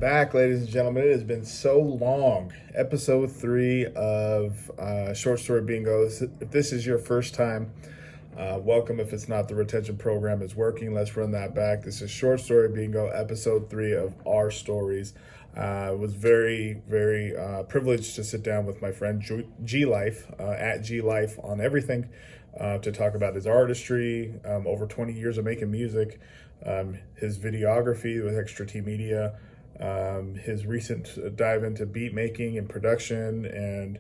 back, ladies and gentlemen. It has been so long. Episode 3 of Short Story Bingo. If this is your first time, welcome. If it's not, the retention program is working. Let's run that back. This is Short Story Bingo, Episode 3 of Our Stories. I was very, very privileged to sit down with my friend GLife, at GLife on everything, to talk about his artistry, over 20 years of making music, his videography with Extra T Media, his recent dive into beat making and production, and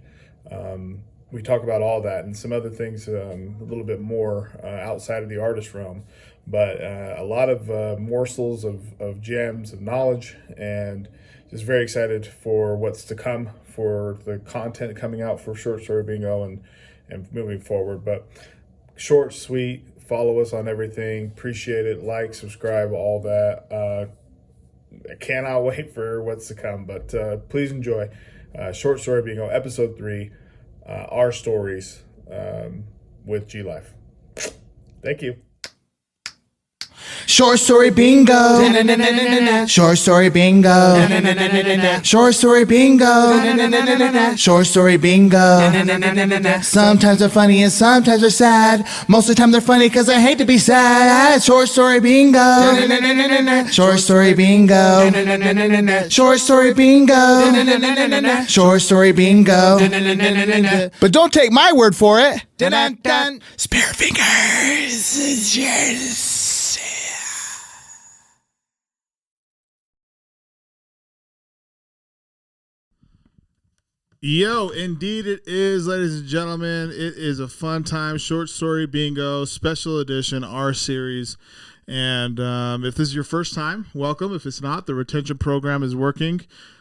we talk about all that and some other things a little bit more outside of the artist realm, but a lot of morsels of gems of knowledge, and just very excited for what's to come, for the content coming out for Short Story Bingo and moving forward. But short, sweet, follow us on everything. Appreciate it. Like, subscribe, all that. I cannot wait for what's to come, but please enjoy Short Story Bingo, Episode 3, Our Stories, with GLife. Thank you. Short Story Bingo. Short Story Bingo. Short Story Bingo. Short Story Bingo. Sometimes they're funny and sometimes they're sad. Most of the time they're funny because I hate to be sad. Short Story Bingo. Short Story Bingo. Short Story Bingo. Short Story Bingo. But don't take my word for it. Spare fingers. Cheers. Yo, indeed it is, ladies and gentlemen. It is a fun time. Short Story Bingo, special edition, our series. And if this is your first time, welcome. If it's not, the retention program is working.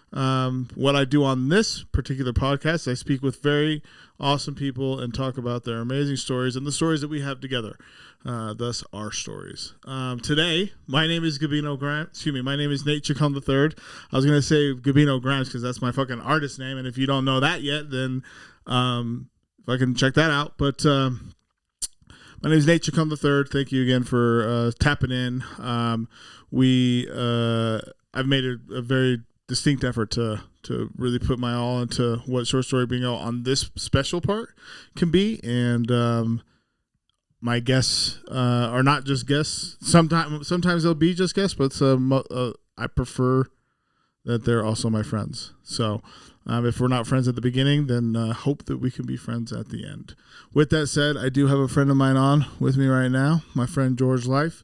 What I do on this particular podcast, I speak with very awesome people and talk about their amazing stories and the stories that we have together. Thus, our stories. Today, my name is Gabino Grimes. Excuse me, my name is Nate Chacon III. I was going to say Gabino Grimes because that's my fucking artist name. And if you don't know that yet, then if I can check that out. But my name is Nate Chacon III. Thank you again for tapping in. I've made a very distinct effort to really put my all into what Short Story Bingo on this special part can be. And my guests are not just guests. Sometimes they'll be just guests, but I prefer that they're also my friends. So if we're not friends at the beginning, then hope that we can be friends at the end. With that said, I do have a friend of mine on with me right now, my friend George Life.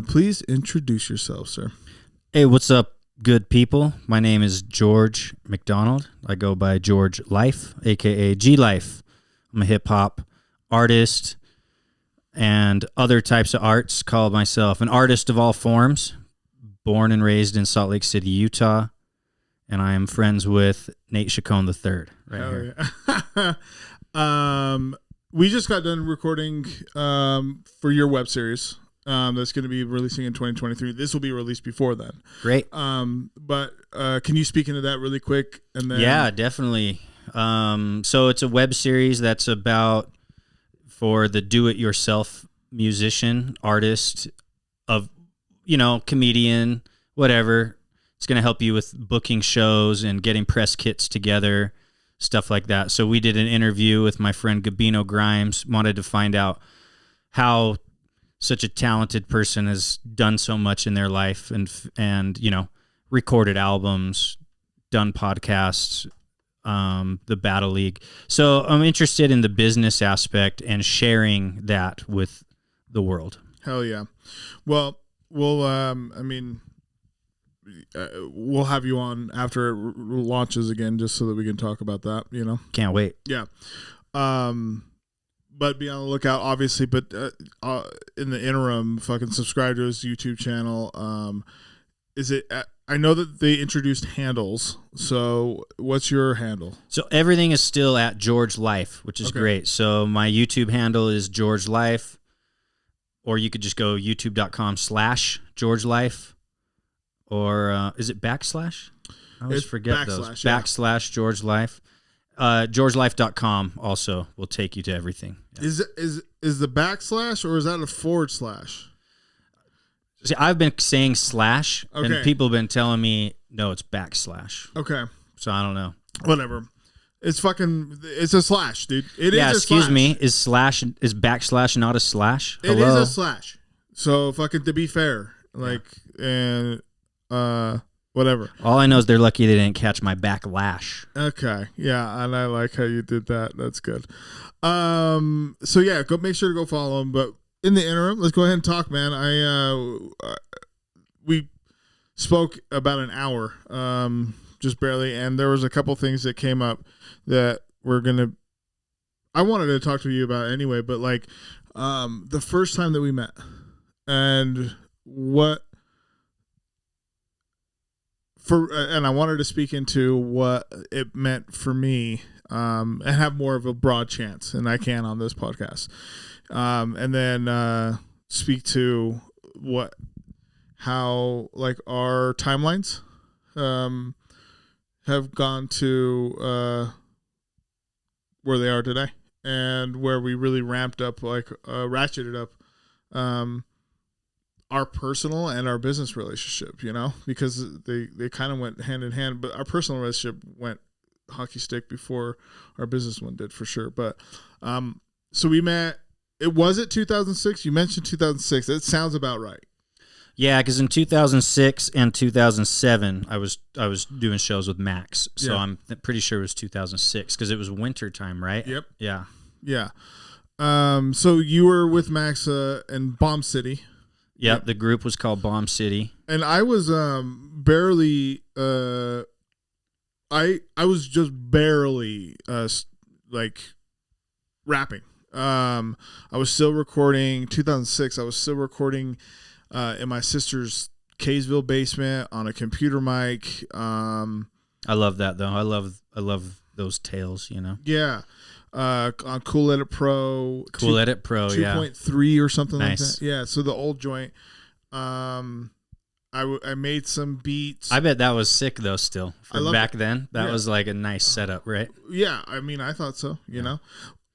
Please introduce yourself, sir. Hey, what's up, good people? My name is George McDonald. I go by George Life, a.k.a. GLife. I'm a hip-hop artist and other types of arts. Call myself an artist of all forms, born and raised in Salt Lake City, Utah, and I am friends with Nate Chacon III right here. Yeah. We just got done recording for your web series that's going to be releasing in 2023. This will be released before then. Great. But can you speak into that really quick? And then Yeah, definitely. So it's a web series that's about for the do-it-yourself musician, artist, comedian, whatever. It's going to help you with booking shows and getting press kits together, stuff like that. So we did an interview with my friend Gabino Grimes, wanted to find out how such a talented person has done so much in their life and recorded albums, done podcasts, the Battle League. So I'm interested in the business aspect and sharing that with the world. Hell yeah. Well, we'll have you on after it launches again, just so that we can talk about that, Can't wait. Yeah. But be on the lookout, obviously, but in the interim, fucking subscribe to his YouTube channel. I know that they introduced handles. So what's your handle? So everything is still at George Life, which is great. So my YouTube handle is George Life, or you could just go youtube.com/George Life, or is it backslash? I always forget those. Yeah. / George Life. GeorgeLife.com also will take you to everything. Yeah. Is the backslash or is that a forward slash? See, I've been saying slash, Okay. and people have been telling me no, it's backslash. Okay. So I don't know. Whatever. It's a slash, dude. It is Yeah, a excuse slash. me. Is backslash not a slash? It Hello? is a slash. So fucking to be fair, like and whatever. All I know is they're lucky they didn't catch my backlash. Okay. Yeah, and I like how you did that. That's good. So yeah, go make sure to go follow him. But in the interim, let's go ahead and talk, man. We spoke about an hour, just barely, and there was a couple things that came up that I wanted to talk to you about anyway, but like the first time that we met and and I wanted to speak into what it meant for me and have more of a broad chance than I can on this podcast. And then speak to how like our timelines have gone to where they are today, and where we really ramped up, like ratcheted up our personal and our business relationship, because they kind of went hand in hand, but our personal relationship went hockey stick before our business one did, for sure. But so we met. It was it 2006. You mentioned 2006. That sounds about right. Yeah, because in 2006 and 2007, I was doing shows with Max, so Yeah. I'm pretty sure it was 2006 because it was winter time, right? Yep. Yeah. Yeah. So you were with Max in Bomb City. Yep. The group was called Bomb City. And I was barely I was just barely like rapping. I was still recording 2006. I was still recording in my sister's Kaysville basement on a computer mic. I love that though. I love those tales, Yeah. On Cool Edit Pro. Cool Edit Pro, 2.3 or something Nice. like that. Yeah, so the old joint. I made some beats. I bet that was sick though still. I love Back then, that Yeah. was like a nice setup, right? Yeah, I mean, I thought so, you know.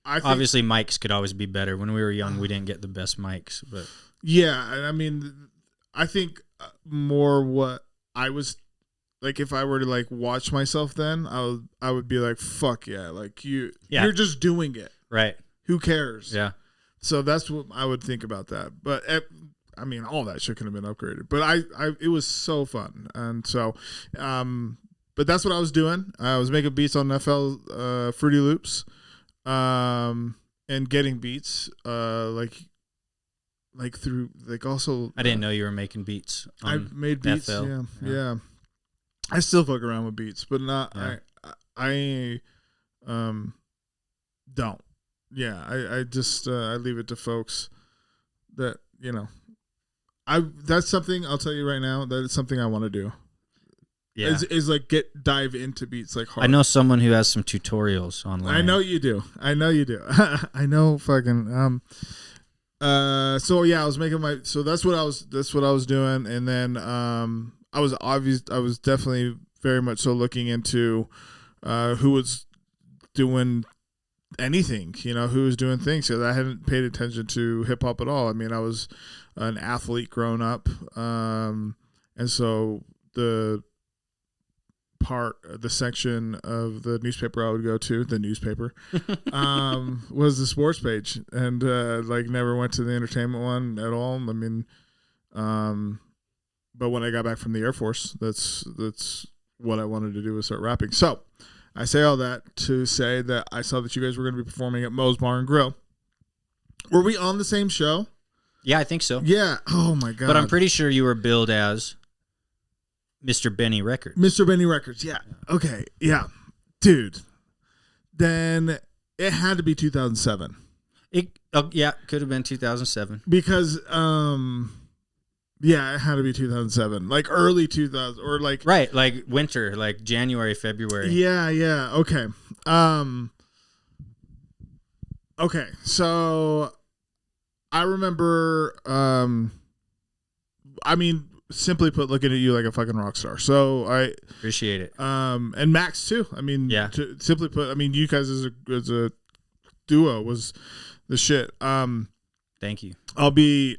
I think, Obviously mics could always be better. When we were young, we didn't get the best mics, but yeah, and I mean, I think more what I was like, if I were to like watch myself then, I would be like, fuck yeah, like you're just doing it. right. Who cares? Yeah. So that's what I would think about that. But I mean, all that shit could have been upgraded. But it was so fun, and so, but that's what I was doing. I was making beats on FL Fruity Loops, and getting beats, like through like also. I didn't know you were making beats. I made beats. FL. Yeah. I still fuck around with beats, but not. Yeah. I don't. Yeah, I just I leave it to folks that that's something I'll tell you right now that it's something I want to do. Yeah. Is like dive into beats like hard. I know someone who has some tutorials online. I know you do. I know fucking so yeah, I was making that's what I was doing, and then I was definitely very much so looking into who was doing anything, who was doing things, because I hadn't paid attention to hip hop at all. I mean, I was an athlete growing up, and so the section of the newspaper I would go to, was the sports page, and like never went to the entertainment one at all. I mean, but when I got back from the Air Force, that's what I wanted to do, was start rapping. So I say all that to say that I saw that you guys were going to be performing at Moe's Bar and Grill. Were we on the same show? Yeah, I think so. Yeah. Oh my God. But I'm pretty sure you were billed as Mr. Benny Records. Mr. Benny Records. Yeah. Okay. Yeah. Dude. Then it had to be 2007. Yeah, could have been 2007. Because yeah, it had to be 2007. Like early 2000 or like Right, like winter, like January, February. Yeah. Okay. Okay. So I remember I mean, simply put, looking at you like a fucking rock star. So I appreciate it. And Max too. I mean, yeah. Simply put, I mean, you guys as a duo was the shit. Thank you. I'll be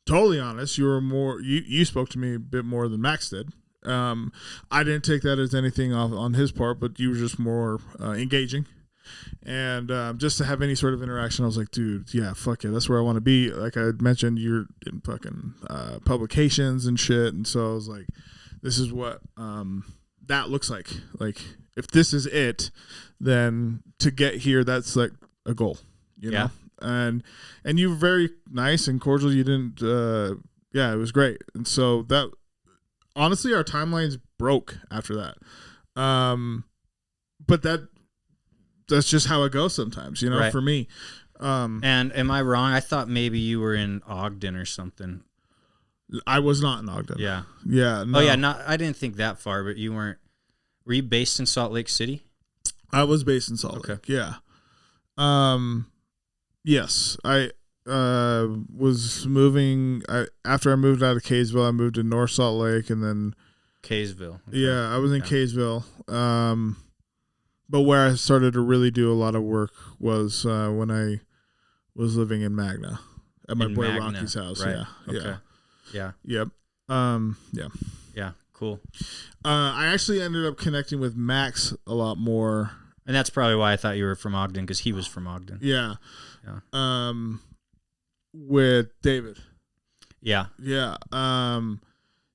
totally honest, you were more. You spoke to me a bit more than Max did. I didn't take that as anything on his part, but you were just more engaging. And just to have any sort of interaction, I was like, dude, yeah, fuck yeah, that's where I want to be. Like I mentioned, you're in fucking publications and shit, and so I was like, this is what that looks like. Like if this is it, then to get here, that's like a goal, you know. And you were very nice and cordial. You didn't, it was great. And so that honestly, our timelines broke after that. But that's just how it goes sometimes, you know, right. for me. And am I wrong? I thought maybe you were in Ogden or something. I was not in Ogden. Yeah. Yeah. No. Oh yeah. I didn't think that far, but you weren't. Were you based in Salt Lake City? I was based in Salt Lake. Yeah. Yes. I was moving. After I moved out of Kaysville, I moved to North Salt Lake, and then Kaysville. Okay. Yeah, I was in Kaysville. But where I started to really do a lot of work was when I was living in Magna at my boy Magna, Rocky's house. right. Yeah. Okay. Yeah. Yeah. Yep. Yeah. Cool. I actually ended up connecting with Max a lot more. And that's probably why I thought you were from Ogden, because he was from Ogden. Yeah. Yeah. With David. Yeah. Yeah.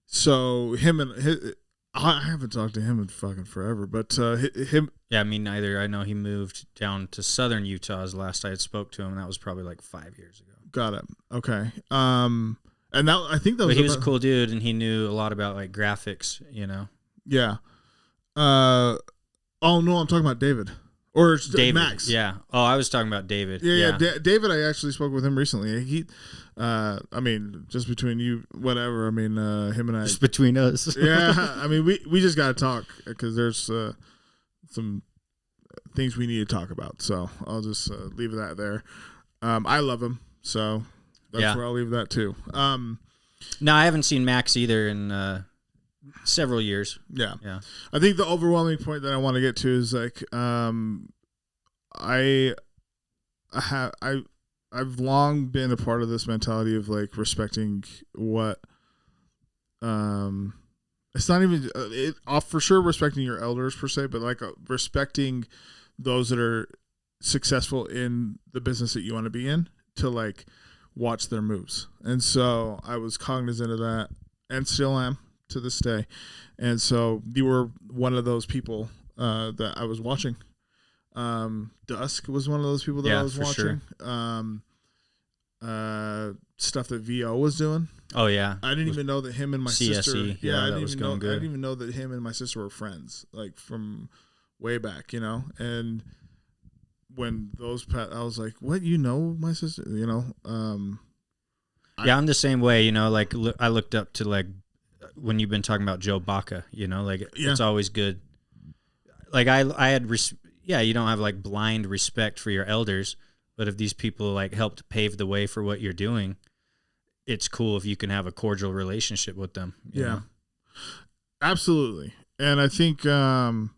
So him and I haven't talked to him in fucking forever, but him. Yeah, me neither. I know he moved down to southern Utah as last I had spoke to him, and that was probably like 5 years ago. Got it. Okay. And that I think that was. But he was a cool dude, and he knew a lot about like graphics, you know. Yeah. Oh no, I'm talking about David or David, Max. Yeah. Oh, I was talking about David. Yeah. David, I actually spoke with him recently. He, I mean, just between you, whatever. I mean, him and I. Just between us. Yeah. I mean, we just got to talk because there's some things we need to talk about. So I'll just leave that there. I love him, so that's where I'll leave that too. No, I haven't seen Max either in several years. Yeah. Yeah. I think the overwhelming point that I want to get to is like I've long been a part of this mentality of like respecting what it's not even for sure respecting your elders per se, but like respecting those that are successful in the business that you want to be in, to like watch their moves. And so I was cognizant of that and still am to this day. And so you were one of those people that I was watching. Dusk was one of those people that I was watching. Sure. Stuff that VO was doing. Oh yeah. I didn't even know that him and my sister. Yeah, that was going good. I didn't even know that him and my sister were friends, like from way back, you know. And when those, I was like, "What? You know my sister?" You know. Yeah, I'm the same way. You know, like I looked up to like when you've been talking about Joe Baca. You know, like it's always good. Like I had, you don't have like blind respect for your elders, but if these people like helped pave the way for what you're doing, it's cool if you can have a cordial relationship with them. You know? Absolutely. And I think when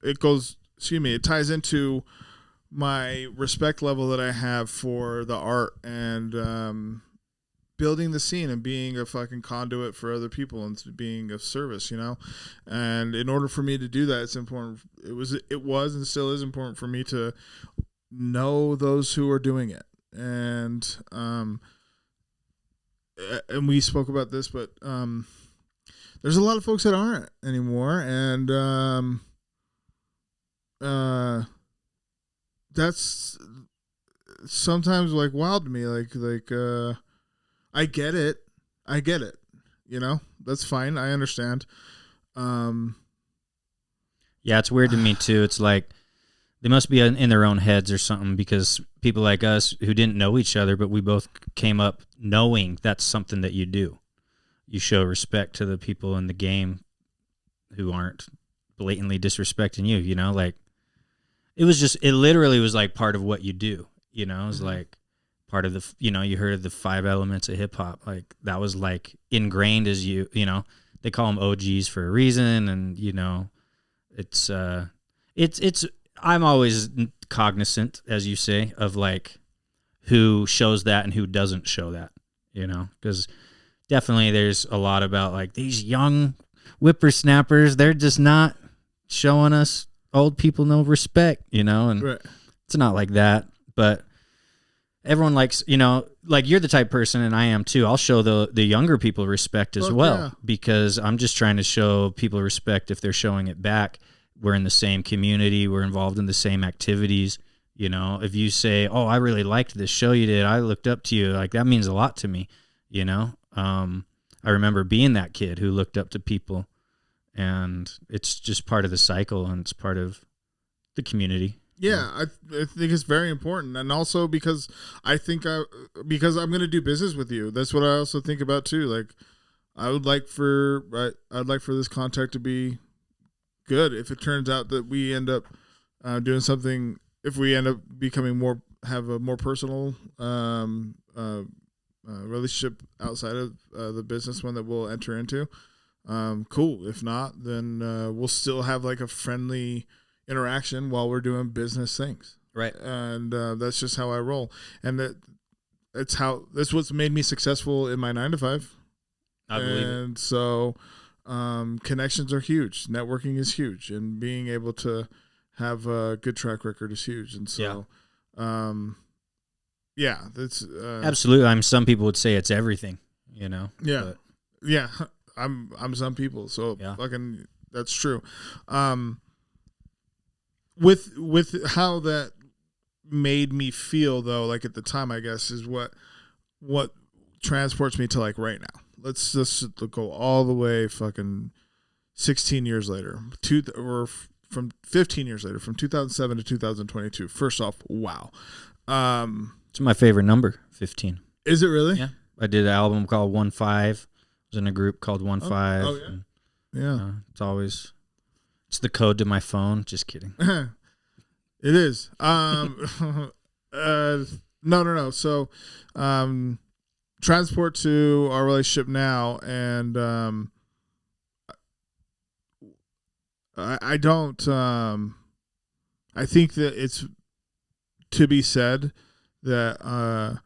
it goes, it ties into my respect level that I have for the art and building the scene and being a fucking conduit for other people and being of service, you know. And in order for me to do that, it's important. It was and still is important for me to know those who are doing it. And we spoke about this, but there's a lot of folks that aren't anymore, and that's sometimes like wild to me. Like I get it, you know. That's fine, I understand. Yeah, it's weird to me too. It's like they must be in their own heads or something, because people like us who didn't know each other, but we both came up knowing that's something that you do. You show respect to the people in the game who aren't blatantly disrespecting you, you know? Like, it literally was like part of what you do, you know? It was like part of the, you know, you heard of the 5 elements of hip hop. Like, that was like ingrained as you know, they call them OGs for a reason. And, you know, it's I'm always cognizant, as you say, of like who shows that and who doesn't show that, you know, because definitely there's a lot about like these young whippersnappers. They're just not showing us old people no respect, you know, and Right. it's not like that. But everyone likes, you know, like you're the type of person, and I am too. I'll show the younger people respect as Fuck well, yeah. because I'm just trying to show people respect if they're showing it back. We're in the same community. We're involved in the same activities. You know, if you say, "Oh, I really liked this show you did. I looked up to you," like that means a lot to me. You know, I remember being that kid who looked up to people, and it's just part of the cycle, and it's part of the community. Yeah, I think it's very important, and also because because I'm going to do business with you. That's what I also think about too. Like, I'd like for this contact to be good. If it turns out that we end up doing something, if we end up becoming have a more personal relationship outside of the business one that we'll enter into, cool. If not, then we'll still have like a friendly interaction while we're doing business things, Right. and that's just how I roll, and that's what's made me successful in my 9 to 5. I believe it. And so connections are huge, networking is huge, and being able to have a good track record is huge. And so that's Absolutely. I mean, some people would say it's everything, you know. yeah, but yeah. I'm some people, so Yeah. fucking that's true. With how that made me feel though, like at the time, I guess is what transports me to like right now. Let's just go all the way fucking 16 years later, from 15 years later, from 2007 to 2022. First off, wow. it's my favorite number, 15. Is it really? Yeah. I did an album called 1-5. I was in a group called 1-5. Oh, yeah. And, Yeah. It's the code to my phone. Just kidding. It is. No. So, transport to our relationship now, and I don't. I think that it's to be said that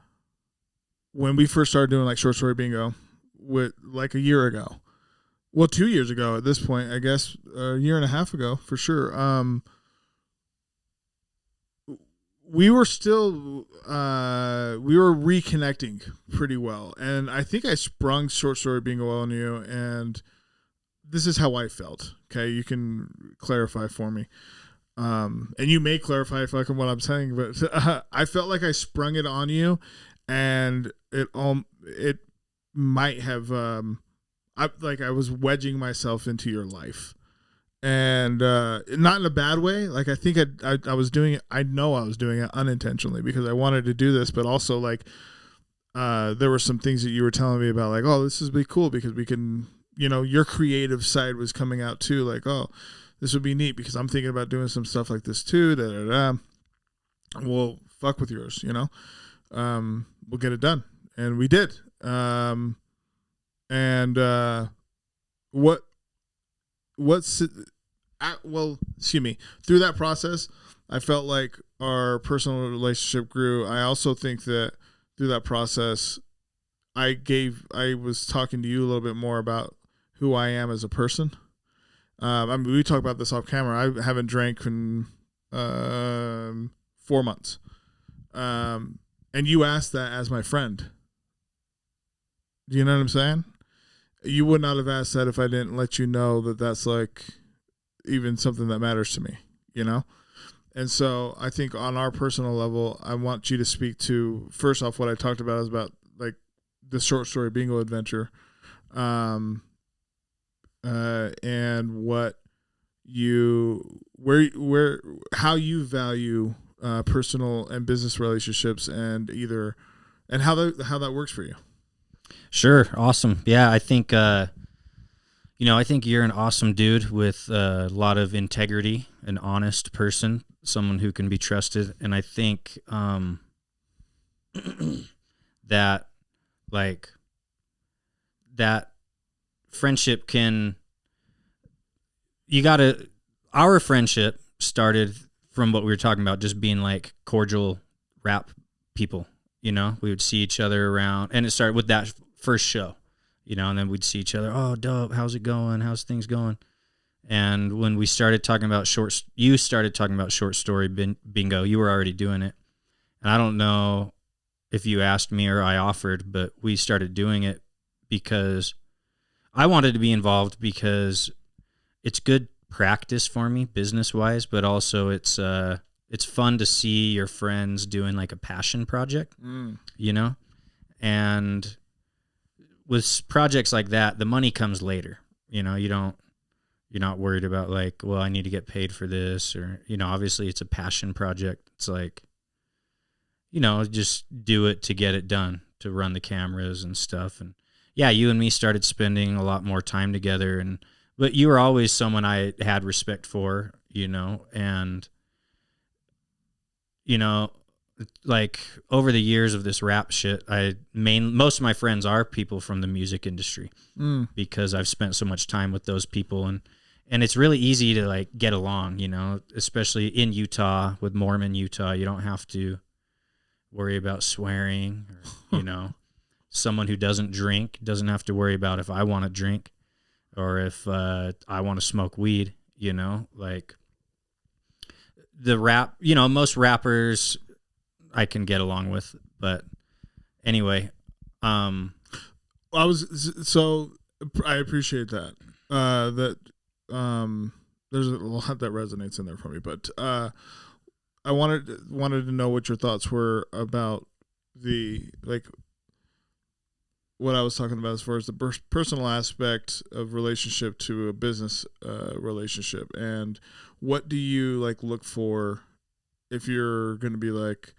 when we first started doing like short story bingo, with like a year ago, well, 2 years ago at this point, I guess a year and a half ago for sure. We were still we were reconnecting pretty well, and I think I sprung short story bingo on you, and this is how I felt. Okay, you can clarify for me, and you may clarify fucking what I'm saying, but I felt like I sprung it on you, and it might have I was wedging myself into your life. And not in a bad way. Like I think I was doing it. I know I was doing it unintentionally because I wanted to do this, but also like there were some things that you were telling me about, like, oh, this is be cool because we can, you know, your creative side was coming out too. Like, oh, this would be neat because I'm thinking about doing some stuff like this too. Da da da. We'll fuck with yours, you know. We'll get it done, and we did. Excuse me. Through that process, I felt like our personal relationship grew. I also think that through that process, I was talking to you a little bit more about who I am as a person. I mean, we talk about this off camera. I haven't drank in 4 months. And you asked that as my friend. Do you know what I'm saying? You would not have asked that if I didn't let you know that that's like even something that matters to me, you know? And so I think on our personal level, I want you to speak to, first off, what I talked about is about like the short story bingo adventure, and what how you value personal and business relationships, and how that works for you. Sure. Awesome. Yeah. I think, I think you're an awesome dude with a lot of integrity, an honest person, someone who can be trusted. And I think that friendship our friendship started from what we were talking about, just being like cordial rap people, You know, we would see each other around, and it started with that first show, you know, and then we'd see each other. Oh, dope. How's it going? How's things going? And when we started talking about you started talking about short story bingo. You were already doing it. And I don't know if you asked me or I offered, but we started doing it because I wanted to be involved because it's good practice for me business wise, but also it's fun to see your friends doing like a passion project, you know? And with projects like that, the money comes later. You know, you're not worried about like, well, I need to get paid for this, or, you know, obviously it's a passion project. It's like, you know, just do it to get it done, to run the cameras and stuff. And yeah, you and me started spending a lot more time together, but you were always someone I had respect for, you know, and, you know, like over the years of this rap shit, most of my friends are people from the music industry because I've spent so much time with those people, and it's really easy to like get along, you know, especially in Utah, with Mormon Utah. You don't have to worry about swearing, or, you know, someone who doesn't drink doesn't have to worry about if I want to drink or if I want to smoke weed, you know, like the rap, you know, most rappers I can get along with, but anyway, I appreciate that. There's a lot that resonates in there for me, but I wanted to know what your thoughts were about the, like, what I was talking about as far as the personal aspect of relationship to a business relationship, and what do you like look for if you're going to be like,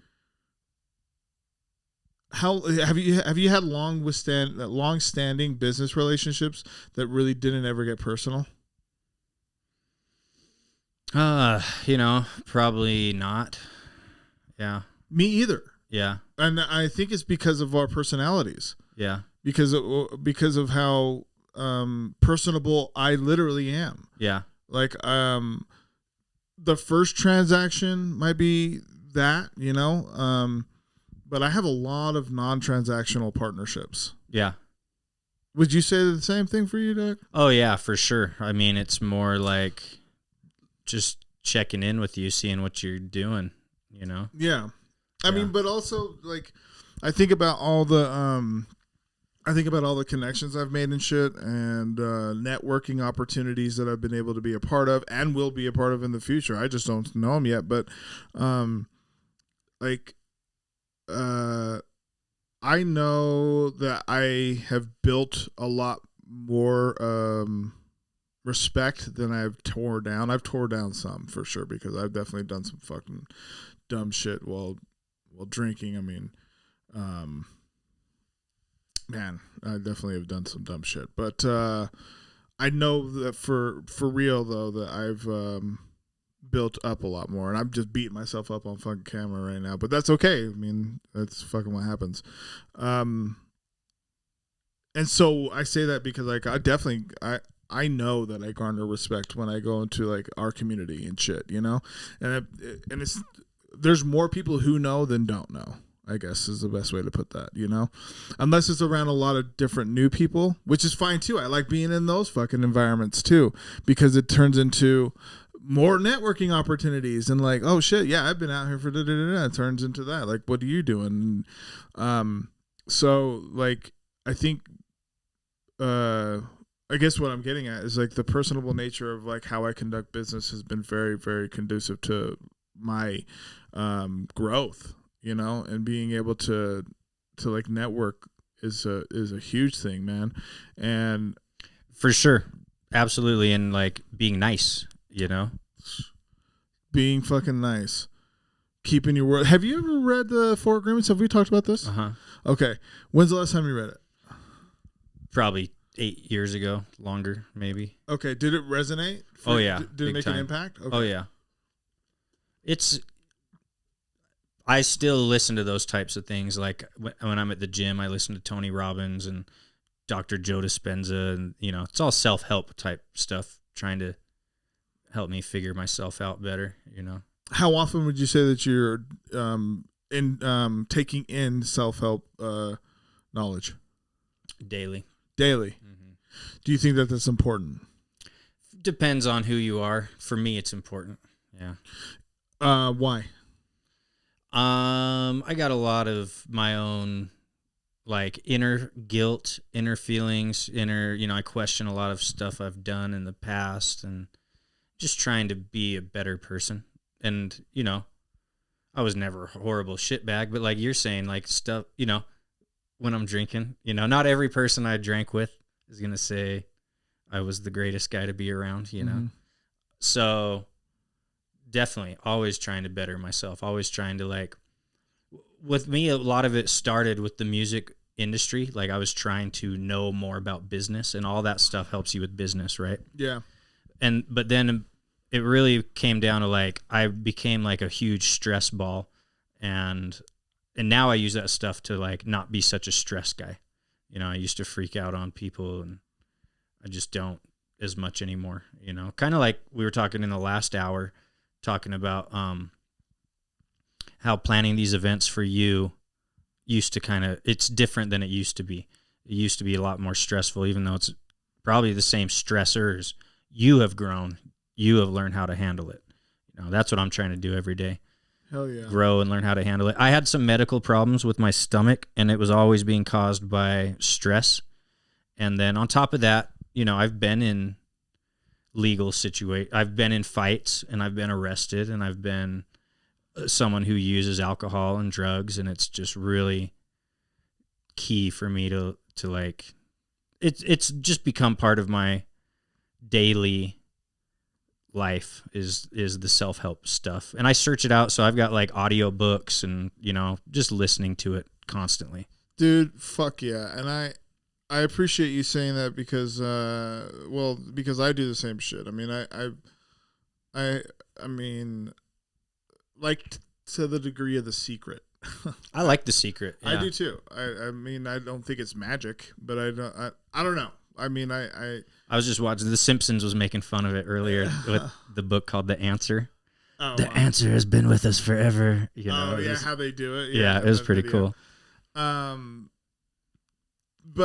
how have you had long-standing business relationships that really didn't ever get personal? You know, probably not. Yeah. Me either. Yeah. And I think it's because of our personalities. Yeah. Because of how personable I literally am. Yeah. Like the first transaction might be that, you know, but I have a lot of non-transactional partnerships. Yeah. Would you say the same thing for you, Doug? Oh yeah, for sure. I mean, it's more like just checking in with you, seeing what you're doing, you know? Yeah. I mean, but also like I think about all the connections I've made and shit, and networking opportunities that I've been able to be a part of and will be a part of in the future. I just don't know them yet, but I know that I have built a lot more respect than I've tore down. I've tore down some for sure, because I've definitely done some fucking dumb shit while drinking. I mean, man, I definitely have done some dumb shit. But I know that for real though, that I've built up a lot more, and I'm just beating myself up on fucking camera right now. But that's okay. I mean, that's fucking what happens. And so I say that because like I know that I garner respect when I go into like our community and shit, you know, and there's more people who know than don't know, I guess is the best way to put that, you know, unless it's around a lot of different new people, which is fine too. I like being in those fucking environments too, because it turns into more networking opportunities and like, oh shit, yeah, I've been out here for it turns into that. Like, what are you doing? So like, I think, I guess what I'm getting at is like the personable nature of like how I conduct business has been very, very conducive to my growth, you know, and being able to like network is a huge thing, man. And for sure, absolutely, and like being nice, you know, being fucking nice, keeping your word. Have you ever read the 4 Agreements? Have we talked about this? Okay, when's the last time you read it? Probably 8 years ago, longer maybe. Okay, did it resonate? Oh yeah, did it make an impact? Okay. Oh yeah, I still listen to those types of things. Like when I'm at the gym, I listen to Tony Robbins and Dr. Joe Dispenza, and you know, it's all self-help type stuff, trying to help me figure myself out better, you know. How often would you say that you're in taking in self-help knowledge Daily. daily? Do you think that that's important? Depends on who you are. For me, it's important. Yeah. Why? I got a lot of my own like inner guilt, inner feelings, I question a lot of stuff I've done in the past and just trying to be a better person. And, I was never a horrible shitbag, but like you're saying, like stuff, when I'm drinking, not every person I drank with is going to say I was the greatest guy to be around, So definitely always trying to better myself, always trying to like, with me, a lot of it started with the music industry. Like I was trying to know more about business, and all that stuff helps you with business, right? Yeah. But then it really came down to like, I became like a huge stress ball, and now I use that stuff to like not be such a stress guy. I used to freak out on people, and I just don't as much anymore, kind of like we were talking in the last hour, talking about, how planning these events for you used to it's different than it used to be. It used to be a lot more stressful, even though it's probably the same stressors. You have grown. You have learned how to handle it. That's what I'm trying to do every day. Hell yeah. Grow and learn how to handle it. I had some medical problems with my stomach, and it was always being caused by stress. And then on top of that, I've been in legal situations. I've been in fights, and I've been arrested, and I've been someone who uses alcohol and drugs, and it's just really key for me to like, it's just become part of my daily life is the self-help stuff. And I search it out. So I've got like audio books and, just listening to it constantly. Dude, fuck yeah. And I appreciate you saying that because, because I do the same shit. I mean, I mean, like to the degree of The Secret. I like The Secret. Yeah. I do too. I mean, I don't think it's magic, but I don't know. I mean, I was just watching The Simpsons was making fun of it earlier with the book called The Answer. Oh, the answer has been with us forever. How they do it. Yeah, it was pretty cool. But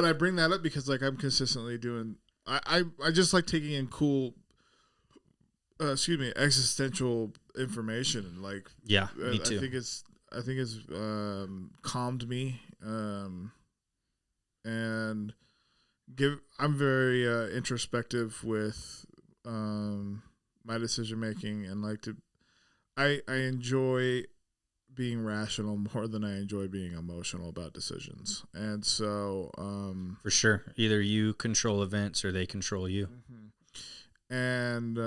I bring that up because like I'm consistently doing. I just like taking in cool. Existential information and like. Yeah, me too. I think it's calmed me, and I'm very introspective with my decision making, and like I enjoy being rational more than I enjoy being emotional about decisions. And so for sure, either you control events or they control you. And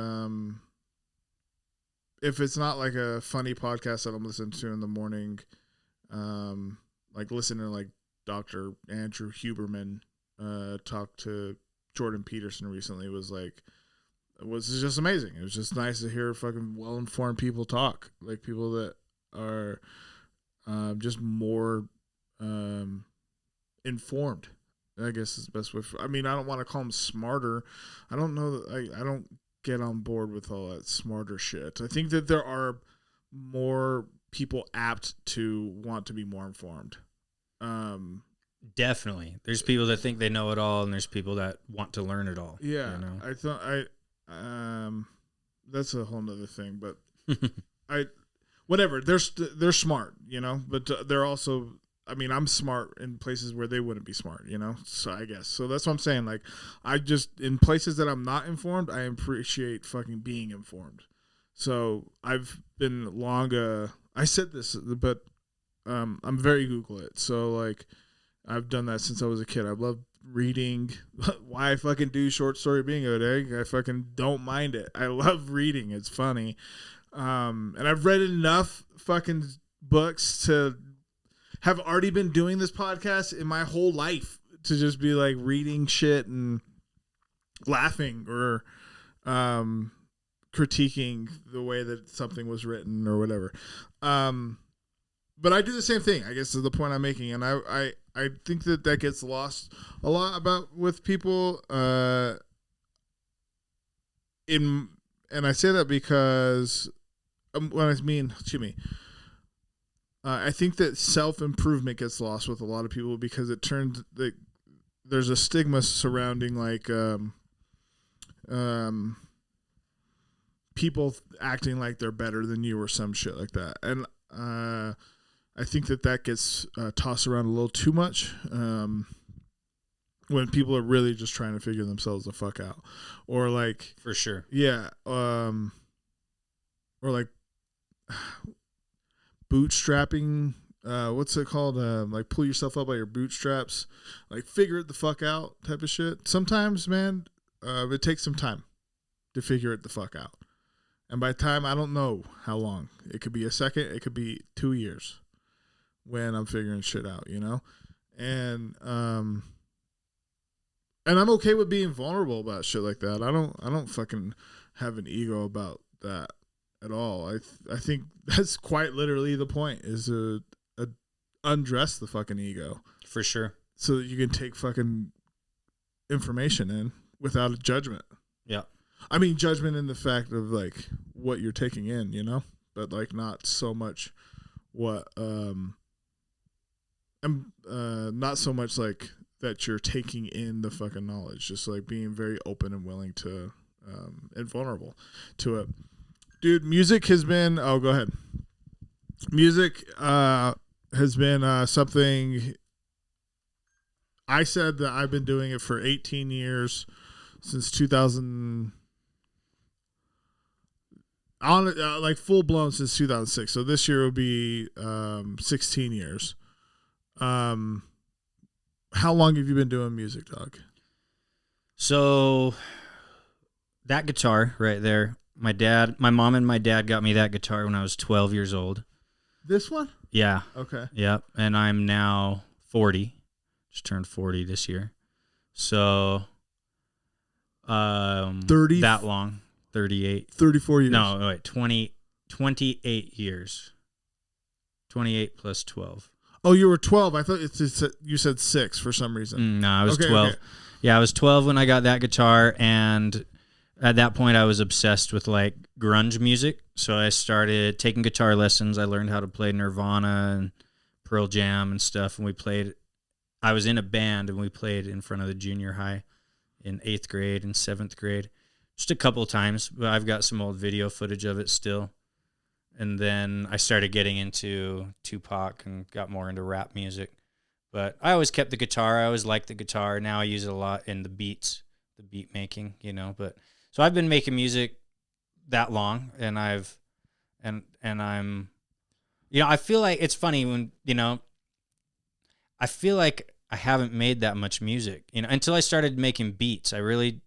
if it's not like a funny podcast that I'm listening to in the morning, like listening to like Dr. Andrew Huberman talk to Jordan Peterson recently, was just amazing. It was just nice to hear fucking well-informed people talk, like people that are just more informed, I guess is the best way. I mean, I don't want to call them smarter. I don't know that I don't get on board with all that smarter shit. I think that there are more people apt to want to be more informed. Definitely. There's people that think they know it all, and there's people that want to learn it all. Yeah. I thought that's a whole nother thing, but whatever. They're smart, but they're also, I mean, I'm smart in places where they wouldn't be smart, so I guess. So that's what I'm saying. Like, I just, in places that I'm not informed, I appreciate fucking being informed. So I've been I said this, but I'm very Google it. So like, I've done that since I was a kid. I love reading. Why I fucking do short story bingo day. I fucking don't mind it. I love reading. It's funny. And I've read enough fucking books to have already been doing this podcast in my whole life to just be like reading shit and laughing or critiquing the way that something was written or whatever. But I do the same thing, I guess is the point I'm making. And I think that gets lost a lot with people. And I say that because when I mean, I think that self-improvement gets lost with a lot of people because it turns there's a stigma surrounding like people acting like they're better than you or some shit like that. And I think that gets tossed around a little too much when people are really just trying to figure themselves the fuck out. Or like... For sure. Yeah. Or like bootstrapping... what's it called? Like pull yourself up by your bootstraps, like figure it the fuck out type of shit. Sometimes, man, it takes some time to figure it the fuck out. And by time, I don't know how long. It could be a second. It could be 2 years when I'm figuring shit out, you know? And I'm okay with being vulnerable about shit like that. I don't fucking have an ego about that at all. I think that's quite literally the point, is to undress the fucking ego. For sure. So that you can take fucking information in without a judgment. Yeah. I mean, judgment in the fact of like what you're taking in, you know, but like not so much what, not so much like that you're taking in the fucking knowledge, just like being very open and willing to, and vulnerable to it. Dude, music has been, oh, go ahead. Music, has been something. I said that I've been doing it for 18 years, since 2000, like full blown since 2006. So this year will be 16 years. How long have you been doing music, dog? So that guitar right there, my mom and my dad got me that guitar when I was 12 years old. This one? Yeah. Okay. Yep. And I'm now 40. Just turned 40 this year. So 30 that long. 38. 34 years. No, wait, 28 years. 28 plus 12. Oh, you were 12. I thought you said 6 for some reason. No, I was Okay, 12. okay. Yeah, I was 12 when I got that guitar, and at that point I was obsessed with like grunge music. So I started taking guitar lessons. I learned how to play Nirvana and Pearl Jam and stuff, and I was in a band, and we played in front of the junior high in 8th grade and 7th grade. Just a couple of times, but I've got some old video footage of it still. And then I started getting into Tupac and got more into rap music. But I always kept the guitar. I always liked the guitar. Now I use it a lot in the beats, the beat making, you know. But so I've been making music that long, and I'm, you know, I feel like it's funny when, you know, I feel like I haven't made that much music, you know, until I started making beats. I really,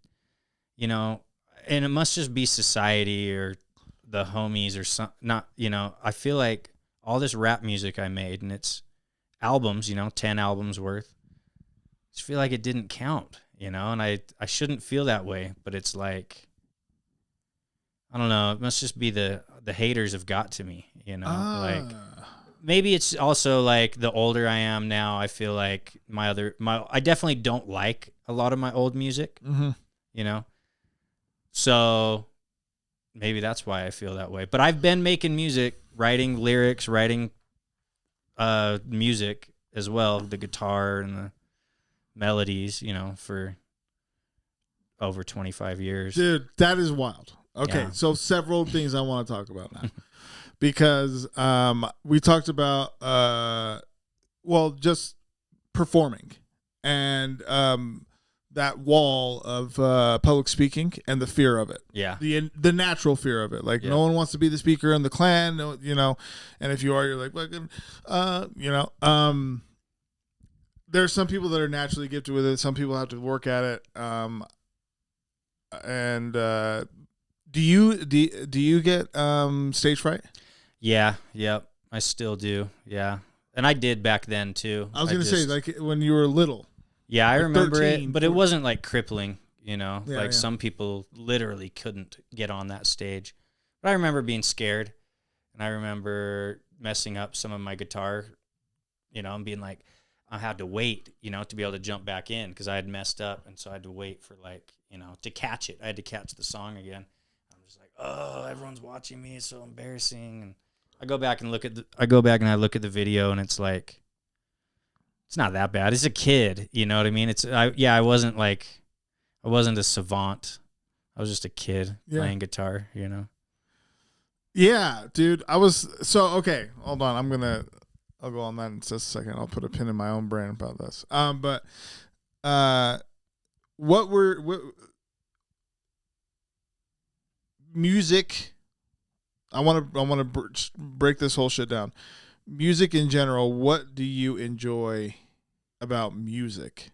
you know, and it must just be society or the homies or some, not, you know, I feel like all this rap music I made, and it's albums, you know, 10 albums worth, I just feel like it didn't count, you know, and I shouldn't feel that way, but it's like, I don't know, it must just be the haters have got to me, you know, like maybe it's also like the older I am now, I feel like I definitely don't like a lot of my old music, you know, so maybe that's why I feel that way. But I've been making music, writing lyrics, writing music as well, the guitar and the melodies, you know, for over 25 years. Dude, that is wild. Okay, Yeah. So several things I want to talk about now. Because we talked about, just performing and that wall of public speaking and the fear of it. Yeah. The natural fear of it. Like, no one wants to be the speaker in the clan, no, you know, and if you are, you're like, you know, there's some people that are naturally gifted with it. Some people have to work at it. Do you get stage fright? Yeah. Yep. I still do. Yeah. And I did back then too. I was going to say, like when you were little. Yeah, I remember 13, it, but it wasn't like crippling, you know, Yeah, like yeah. some people literally couldn't get on that stage. But I remember being scared, and I remember messing up some of my guitar, you know, and being like, I had to wait, you know, to be able to jump back in because I had messed up, and so I had to wait for like, you know, to catch it. I had to catch the song again. I'm just like, oh, everyone's watching me. It's so embarrassing. And I go back and I look at the video, and it's like, it's not that bad. It's a kid, you know what I mean? I wasn't a savant. I was just a kid playing guitar, you know? Yeah, dude. Okay, hold on. I'll go on that in just a second. I'll put a pin in my own brain about this. What music, I want to break this whole shit down. Music in general, what do you enjoy about music?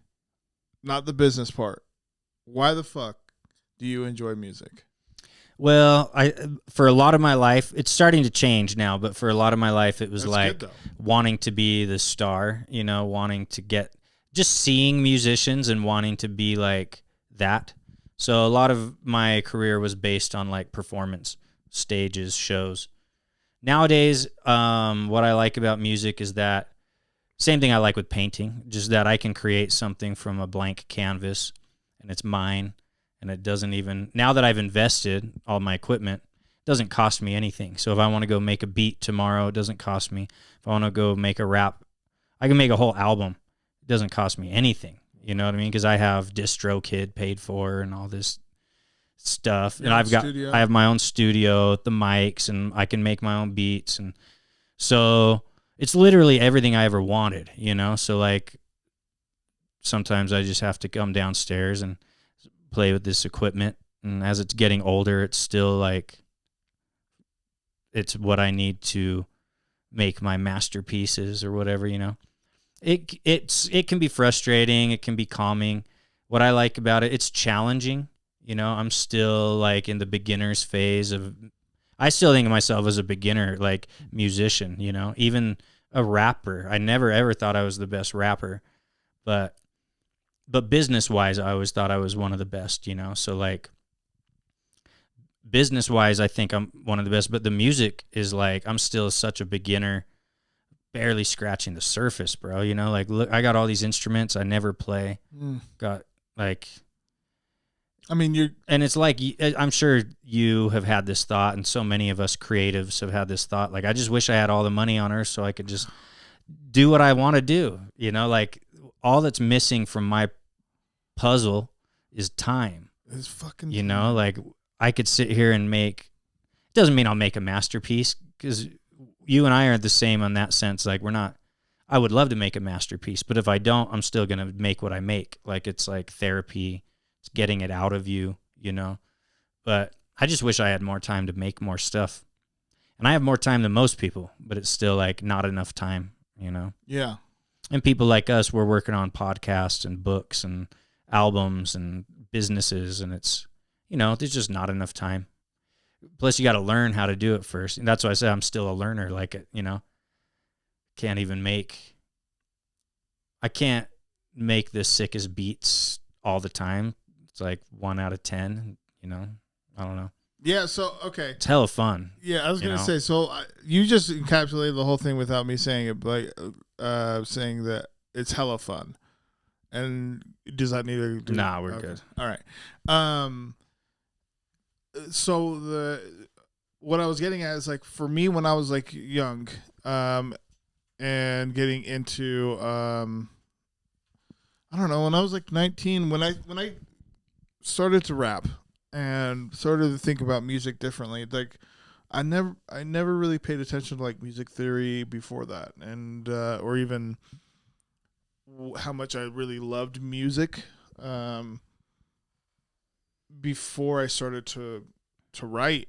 Not the business part. Why the fuck do you enjoy music? Well, for a lot of my life, it's starting to change now, but for a lot of my life, it was That's good, wanting to be the star, you know, wanting to just seeing musicians and wanting to be like that. So a lot of my career was based on like performance, stages, shows. Nowadays, what I like about music is that same thing I like with painting, just that I can create something from a blank canvas and it's mine. And it doesn't even, now that I've invested all my equipment, it doesn't cost me anything. So if I want to go make a beat tomorrow, it doesn't cost me. If I want to go make a rap, I can make a whole album. It doesn't cost me anything. You know what I mean? Because I have DistroKid paid for and all this stuff. And I have my own studio, the mics, and I can make my own beats. And so it's literally everything I ever wanted, you know? So like sometimes I just have to come downstairs and play with this equipment, and as it's getting older, it's still like it's what I need to make my masterpieces or whatever, you know. It can be frustrating, it can be calming. What I like about it, it's challenging, you know. I'm still like in the beginner's phase I still think of myself as a beginner like musician, you know. Even a rapper, I never ever thought I was the best rapper, but business-wise, I always thought I was one of the best, you know? So, like, business-wise, I think I'm one of the best, but the music is, like, I'm still such a beginner, barely scratching the surface, bro, you know? Like, look, I got all these instruments I never play. Got, like... I mean, And it's like, I'm sure you have had this thought, and so many of us creatives have had this thought, like, I just wish I had all the money on earth so I could just do what I want to do, you know? Like, all that's missing from my puzzle is time. It's fucking, you know, like I could sit here and it doesn't mean I'll make a masterpiece, because you and I are the same on that sense. Like I would love to make a masterpiece, but if I don't, I'm still going to make what I make. Like it's like therapy. It's getting it out of you, you know, but I just wish I had more time to make more stuff, and I have more time than most people, but it's still like not enough time, you know? Yeah. And people like us, we're working on podcasts and books and albums and businesses, and it's, you know, there's just not enough time. Plus you got to learn how to do it first. And that's why I say I'm still a learner. Like, you know, I can't make the sickest beats all the time. It's like 1 out of 10, you know, I don't know. Yeah. So, okay. It's hella fun. Yeah. I was going to say, so you just encapsulated the whole thing without me saying it, like, saying that it's hella fun. And does that need to do? Nah, we're good. All right. So what I was getting at is like, for me, when I was like young, and getting into, I don't know, when I was like 19, when I started to rap and started to think about music differently, like I never really paid attention to like music theory before that, and or even how much I really loved music before I started to write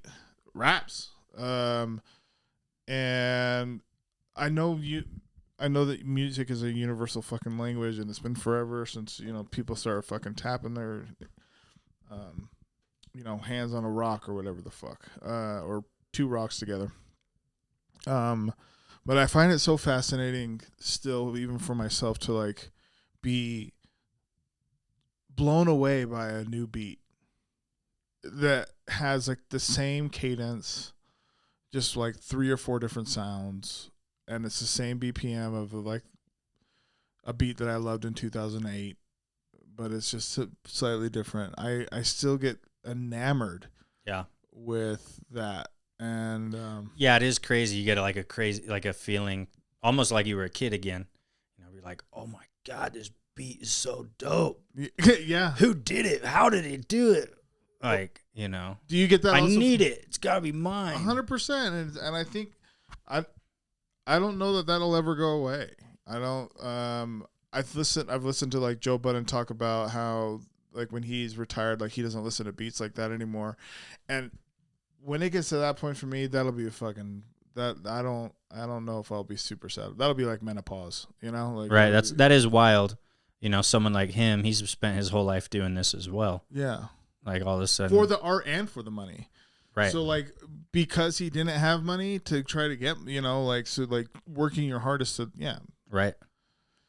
raps, and I know that music is a universal fucking language, and it's been forever since, you know, people started fucking tapping their hands on a rock or whatever the fuck, or two rocks together. But I find it so fascinating still, even for myself, to like be blown away by a new beat that has like the same cadence, just like 3 or 4 different sounds, and it's the same BPM of like a beat that I loved in 2008, but it's just slightly different. I still get enamored Yeah. with that And Yeah, it is crazy. You get like a feeling, almost like you were a kid again. You're like, oh my God, this beat is so dope. yeah. Who did it? How did he do it? Like, Do you get that? I also need it. It's gotta be mine. 100%. And I think I don't know that that'll ever go away. I don't. I've listened to like Joe Budden talk about how like when he's retired, like he doesn't listen to beats like that anymore. And when it gets to that point for me, that'll be that I don't know if I'll be super sad. That'll be like menopause, like Right. That is wild. Someone like him, he's spent his whole life doing this as well. Yeah. Like all of a sudden for the art and for the money. Right. So like because he didn't have money to try to get, working your hardest to Right.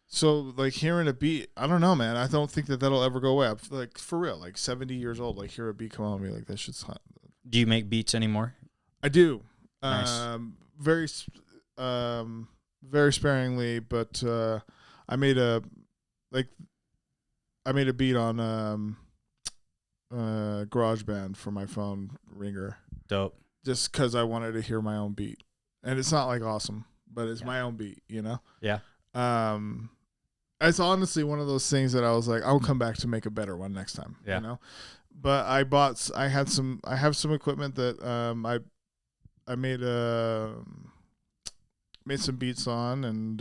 So like hearing a beat, I don't know, man. I don't think that that'll ever go away. I'm, like for real, like 70 years old, like hear a beat come on me, like that shit's hot. Do you make beats anymore? I do. Nice. Very sparingly, but I made a beat on GarageBand for my phone ringer. Dope. Just because I wanted to hear my own beat, and it's not like awesome, but it's my own beat, Yeah. It's honestly one of those things that I was like, I'll come back to make a better one next time. Yeah. But I have some equipment that I made some beats on, and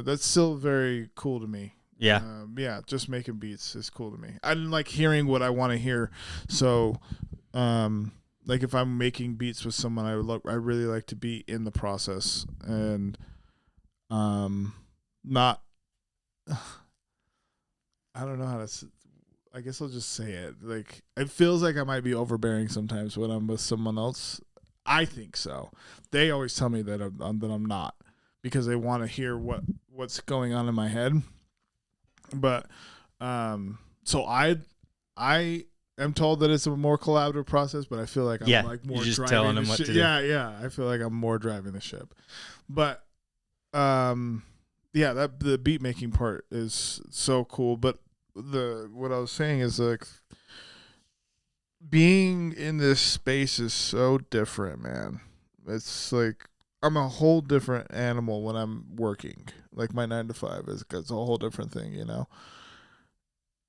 that's still very cool to me. Yeah. Just making beats is cool to me. I like hearing what I want to hear. So, like if I'm making beats with someone, I really like to be in the process and, not. I don't know how to. I guess I'll just say it. Like it feels like I might be overbearing sometimes when I'm with someone else. I think so. They always tell me that I'm not because they want to hear what's going on in my head. But so I am told that it's a more collaborative process, but I feel like I'm like more just driving telling the them what ship. to do. Yeah. I feel like I'm more driving the ship. But that the beat making part is so cool. But what I was saying is like being in this space is so different, man. It's like I'm a whole different animal when I'm working. Like my 9 to 5 is a whole different thing,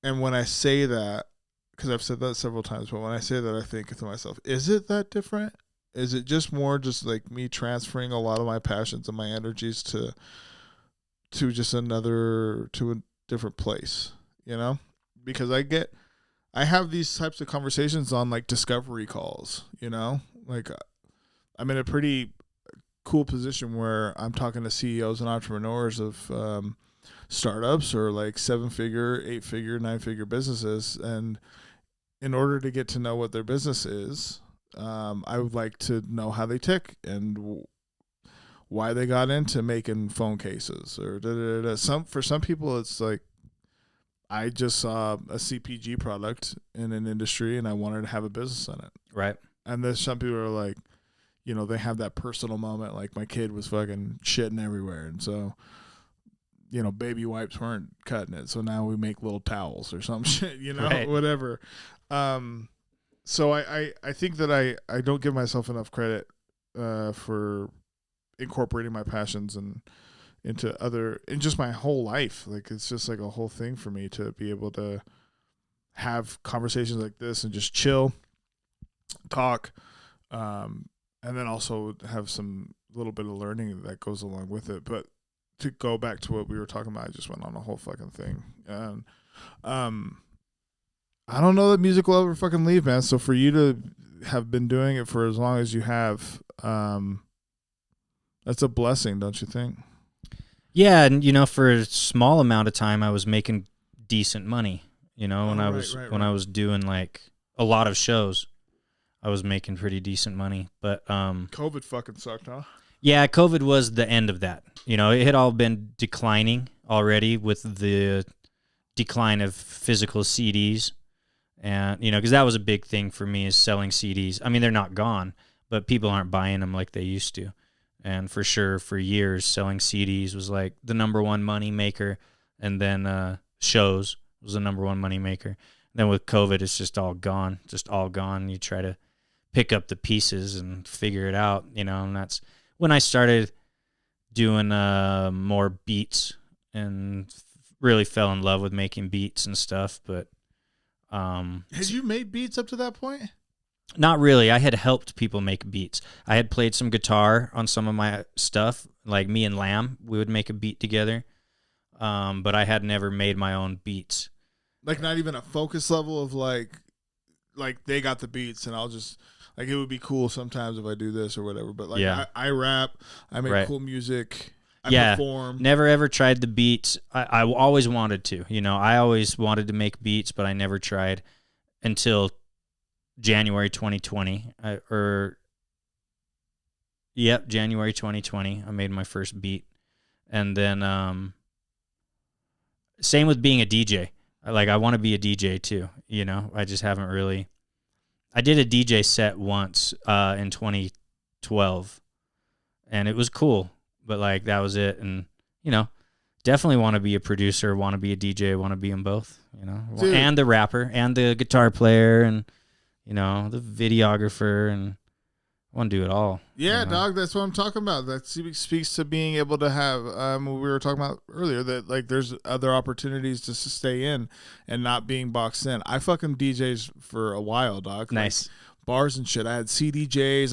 And when I say that, because I've said that several times, but when I say that, I think to myself, is it that different? Is it just more just like me transferring a lot of my passions and my energies to a different place, Because I have these types of conversations on like discovery calls, Like I'm in a pretty cool position where I'm talking to CEOs and entrepreneurs of startups or like 7-figure, 8-figure, 9-figure businesses, and in order to get to know what their business is, I would like to know how they tick and why they got into making phone cases or for some people it's like I just saw a CPG product in an industry and I wanted to have a business in it. Right. And there's some people are like, they have that personal moment, like my kid was fucking shitting everywhere. And so, baby wipes weren't cutting it. So now we make little towels or some shit, Right. Whatever. So I think that I don't give myself enough credit for incorporating my passions and in just my whole life. Like it's just like a whole thing for me to be able to have conversations like this and just chill, talk, and then also have some little bit of learning that goes along with it. But to go back to what we were talking about, I just went on a whole fucking thing. And I don't know that music will ever fucking leave, man. So for you to have been doing it for as long as you have, that's a blessing, don't you think? Yeah, and for a small amount of time I was making decent money, when I was doing like a lot of shows. I was making pretty decent money, but COVID fucking sucked, huh? Yeah, COVID was the end of that. It had all been declining already with the decline of physical CDs, and because that was a big thing for me is selling CDs. I mean, they're not gone, but people aren't buying them like they used to. And for sure, for years, selling CDs was like the number one money maker, and then shows was the number one money maker. Then with COVID, it's just all gone. You try to pick up the pieces and figure it out, and that's when I started doing more beats and really fell in love with making beats and stuff. But had you made beats up to that point? Not really. I had helped people make beats. I had played some guitar on some of my stuff, like me and Lamb. We would make a beat together, but I had never made my own beats. Like not even a focus level of like they got the beats and I'll just like, it would be cool sometimes if I do this or whatever. But like I rap, I make cool music, I perform. Never ever tried the beats. I always wanted to. I always wanted to make beats, but I never tried until January 2020. January 2020. I made my first beat, and then same with being a DJ. I want to be a DJ too. I just haven't really. I did a DJ set once in 2012, and it was cool, but like that was it. And definitely want to be a producer, want to be a DJ, want to be them both. Dude. And the rapper, and the guitar player, and the videographer, and I want to do it all. Yeah, dog, that's what I'm talking about. That speaks to being able to have what we were talking about earlier, that like there's other opportunities to stay in and not being boxed in. I fucking DJs for a while, dog. Nice. Like, bars and shit. I had CDJs.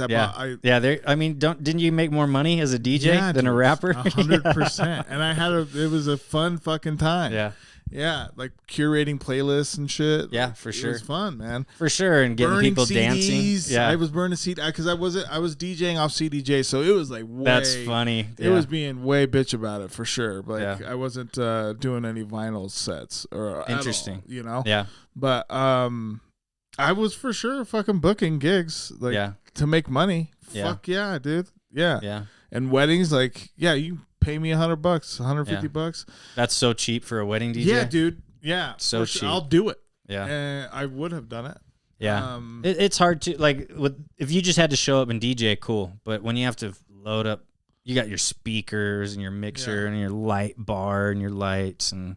Didn't you make more money as a DJ than a rapper? 100%. And it was a fun fucking time. Yeah, like curating playlists and shit. Yeah, for sure. It was fun, man. For sure, and getting burning people CDs. dancing. Yeah, I was burning CDs because I was DJing off CDJ, so it was like way. That's funny. It was being way bitch about it for sure. But I wasn't doing any vinyl sets or interesting. At all, Yeah, but I was for sure fucking booking gigs to make money. Yeah. Fuck yeah, dude. Yeah. Yeah. And weddings, you pay me $100, $150. That's so cheap for a wedding DJ. Yeah, dude. Yeah. So cheap. I'll do it. Yeah. And I would have done it. Yeah. It's hard to if you just had to show up and DJ, cool. But when you have to load up, you got your speakers and your mixer and your light bar and your lights and.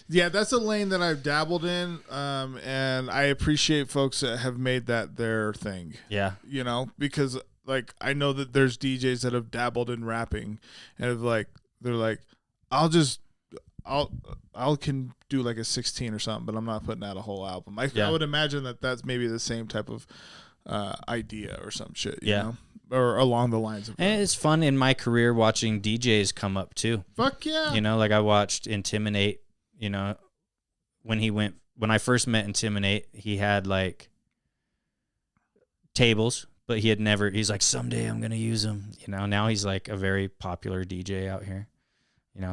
Yeah, that's a lane that I've dabbled in, and I appreciate folks that have made that their thing. Yeah. Because like I know that there's DJs that have dabbled in rapping and they're like, I'll can do like a 16 or something, but I'm not putting out a whole album. I would imagine that that's maybe the same type of idea or some shit, you know? Or along the lines of and it's fun in my career watching DJs come up too. Fuck yeah. Like I watched Intimidate. When I first met Intimidate, he had like tables, but he's like, someday I'm going to use them. Now he's like a very popular DJ out here.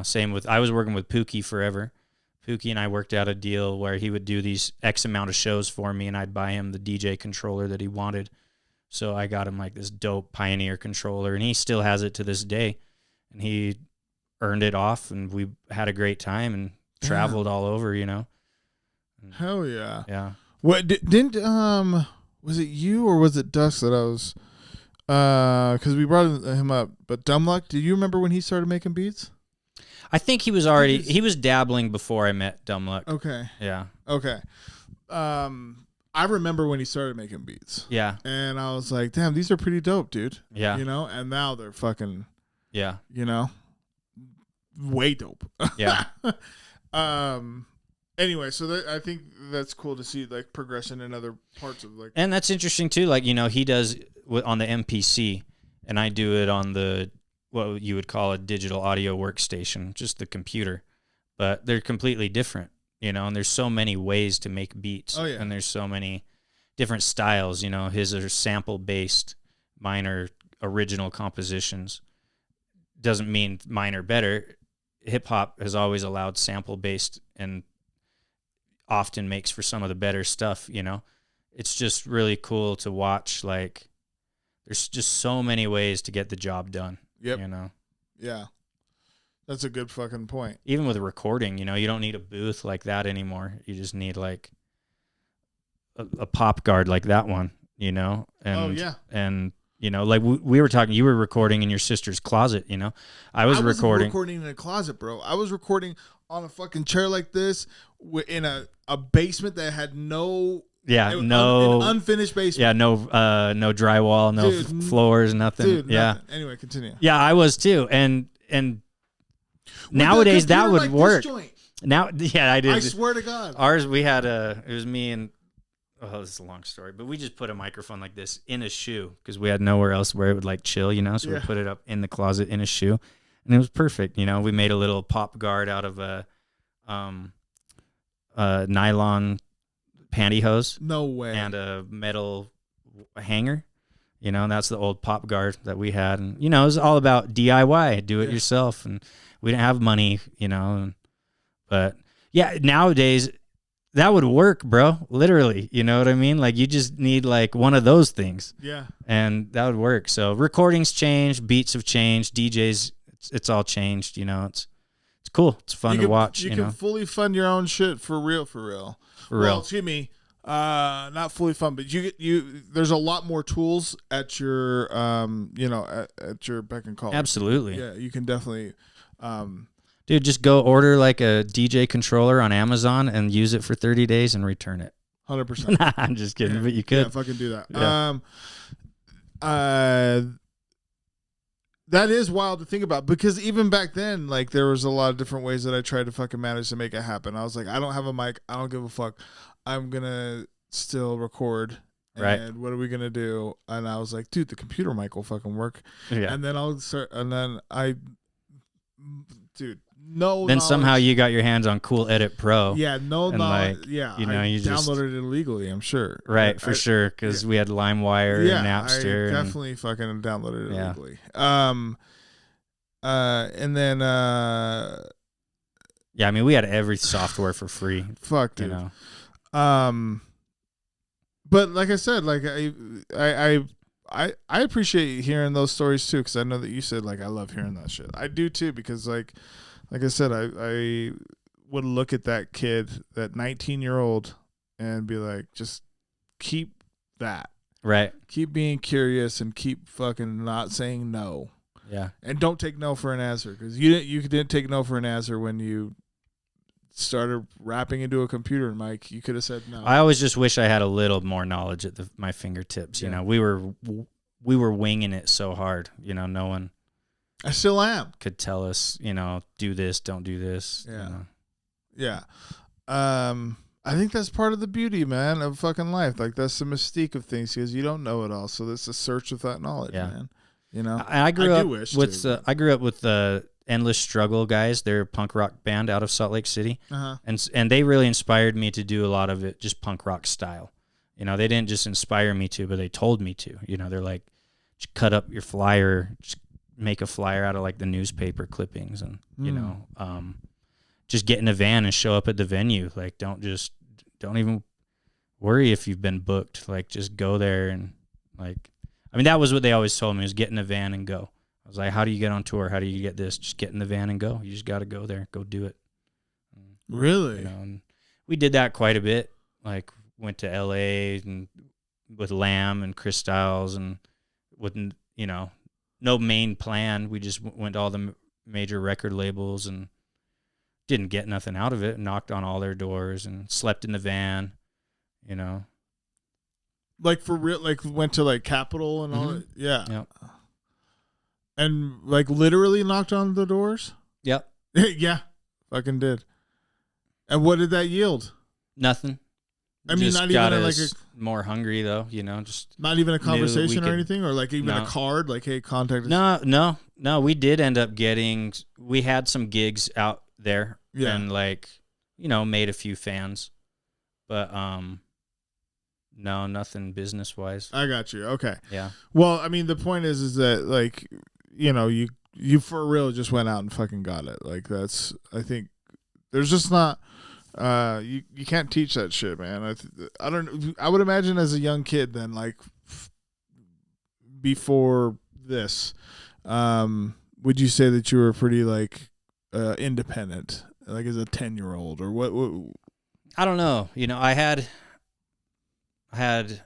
Same with, I was working with Pookie forever. Pookie and I worked out a deal where he would do these X amount of shows for me and I'd buy him the DJ controller that he wanted. So I got him like this dope Pioneer controller and he still has it to this day. And he earned it off and we had a great time and traveled all over, Hell yeah. Yeah. What didn't was it you or was it Dusk that I was because we brought him up, but Dumb Luck, do you remember when he started making beats? I think he was dabbling before I met Dumb Luck. Okay. Yeah. Okay. I remember when he started making beats. Yeah. And I was like, damn, these are pretty dope, dude. Yeah. And now they're fucking way dope. Yeah. Anyway, so I think that's cool to see like progression in other parts of like. And that's interesting too. Like he does on the MPC, and I do it on the what you would call a digital audio workstation, just the computer. But they're completely different, And there's so many ways to make beats. Oh yeah. And there's so many different styles. His are sample based, mine are original compositions. Doesn't mean mine are better. Hip hop has always allowed sample based and often makes for some of the better stuff, It's just really cool to watch. Like, there's just so many ways to get the job done. Yep. Yeah. That's a good fucking point. Even with recording, you don't need a booth like that anymore. You just need like a pop guard like that one, And, oh yeah. And like we were talking, you were recording in your sister's closet, I was recording in a closet, bro. I was recording on a fucking chair like this in a basement that had no. Yeah, an no unfinished basement. Yeah, no drywall, no Dude, floors, nothing. Dude, yeah. nothing. Anyway, continue. Yeah, I was too. And With nowadays a that computer would like work. This joint, Now, yeah, I did. I swear to God. Ours, we had it was me and, oh, this is a long story, but we just put a microphone like this in a shoe because we had nowhere else where it would like chill, so we put it up in the closet in a shoe, and it was perfect. We made a little pop guard out of a nylon pantyhose. No way. And a metal hanger. That's the old pop guard that we had. And, it was all about DIY, do it yourself. And we didn't have money, but yeah, nowadays that would work, bro. Literally. You know what I mean? Like you just need like one of those things. Yeah. And that would work. So recordings changed, beats have changed, DJs, it's all changed, it's cool. It's fun to watch. You can fully fund your own shit for real. Well, excuse me, not fully fund, but there's a lot more tools at your at your beck and call. Absolutely. Yeah, you can definitely. Dude, just go order like a DJ controller on Amazon and use it for 30 days and return it. 100%. Nah, I'm just kidding, but you could. Yeah, fucking do that. Yeah. That is wild to think about because even back then, like there was a lot of different ways that I tried to fucking manage to make it happen. I was like, I don't have a mic. I don't give a fuck. I'm gonna still record. Right. And what are we gonna do? And I was like, dude, the computer mic will fucking work. Yeah. And then dude, no. Then knowledge. somehow you got your hands on Cool Edit Pro. Yeah, no and knowledge. like, Yeah, you know, I you just downloaded it illegally. I'm sure. Right, for sure, because we had LimeWire and Napster. I definitely fucking downloaded it Yeah. illegally. And then Yeah, I mean, we had every software for free. fuck, dude. You know, But like I said, like I appreciate hearing those stories too, because I know that you said like I love hearing that shit. I do too, because like I said, I would look at that kid, that 19-year-old, and be like, just keep that. right? Keep being curious and keep fucking not saying no. Yeah, And don't take no for an answer, because you didn't take no for an answer when you started rapping into a computer mic. You could have said no. I always just wish I had a little more knowledge at my fingertips. You Yeah. know, we were winging it so hard. You know, no one I still am. could tell us, do this, don't do this. Yeah. You know. Yeah. I think that's part of the beauty, man, of fucking life. Like that's the mystique of things, because you don't know it all. So it's a search of that knowledge, Yeah. man. You know, I grew I up do wish with to. I grew up with the Endless Struggle guys. They're a punk rock band out of Salt Lake City, Uh-huh. and they really inspired me to do a lot of it just punk rock style. You know, they didn't just inspire me to, but they told me to. You know, they're like, just cut up your flyer, just make a flyer out of like the newspaper clippings, and just get in a van and show up at the venue. Like, don't even worry if you've been booked. Like, just go there and like. I mean, that was what they always told me, was get in a van and go. I was like, how do you get on tour? How do you get this? Just get in the van and go. You just got to go there. Go do it. Really? You know, and we did that quite a bit. Like, went to L.A. and with Lamb and Chris Styles, and with, no main plan. We just went to all the major record labels and didn't get nothing out of it. Knocked on all their doors and slept in the van, Like for real? Like went to like Capitol and all that? Yeah. Yep. And like literally knocked on the doors? Yep. Yeah. Fucking did. And what did that yield? Nothing. I mean, Just not got even like us more hungry though, just not even a conversation or could- anything, or like even a No. card, like, hey, contact us. No. We did end up we had some gigs out there, Yeah. and like, made a few fans, but no, nothing business wise. I got you. Okay. Yeah. Well, I mean, the point is that like, you for real just went out and fucking got it. Like I think there's just not, you can't teach that shit, man. I don't. I would imagine as a young kid, then like before this, would you say that you were pretty like independent, like as a 10-year-old, or what? I don't know. I had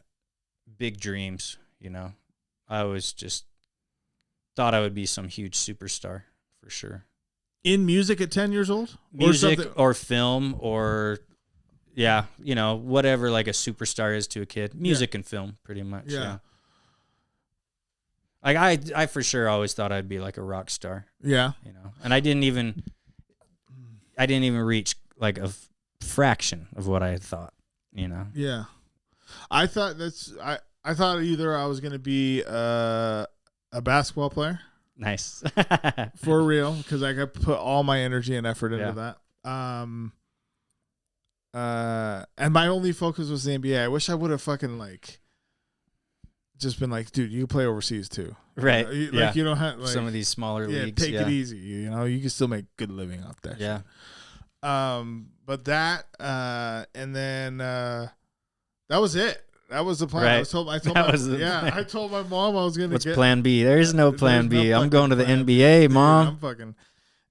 big dreams. I always just thought I would be some huge superstar for sure. In music at 10 years old, Music or something? or film or Yeah, you know, whatever like a superstar is to a kid, music and film, pretty much. Yeah. Like I for sure always thought I'd be like a rock star. Yeah. You know, and I didn't even reach like a fraction of what I had thought. You know. Yeah. I thought I thought either I was gonna be a basketball player. Nice. For real, because I could put all my energy and effort into that. And my only focus was the NBA. I wish I would have fucking like just been like, dude, you can play overseas too. Right. Like you don't have like some of these smaller leagues. Take it easy. You know, you can still make good living out there. Yeah. But that and then that was it. That was the plan. Right. I told my mom I was gonna What's get plan B? There is no plan B. I'm going to the plan NBA, B, Mom. I'm fucking,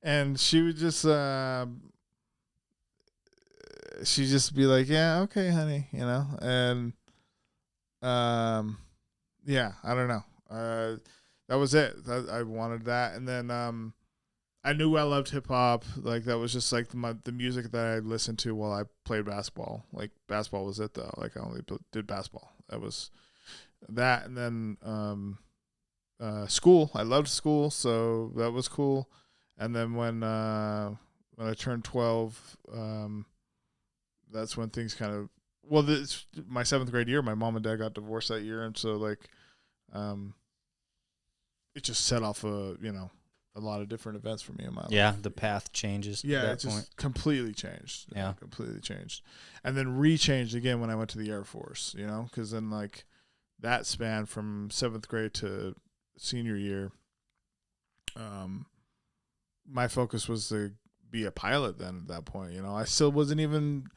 and she would just she'd just be like, yeah, okay, honey, you know, and yeah, I don't know. That was it. I wanted that, and then I knew I loved hip hop. Like that was just like the music that I listened to while I played basketball. Like basketball was it though. Like I only did basketball. That was that, and then school. I loved school, so that was cool. And then when I turned 12, that's when things kind of my 7th grade year. My mom and dad got divorced that year, and so like it just set off a lot of different events for me in my life. Yeah, the path changes. Yeah, at that it just point. completely changed. Yeah, completely changed, and then re-changed again when I went to the Air Force. You know, because then like that span from 7th grade to senior year, my focus was to be a pilot. Then at that point, you know, I still wasn't even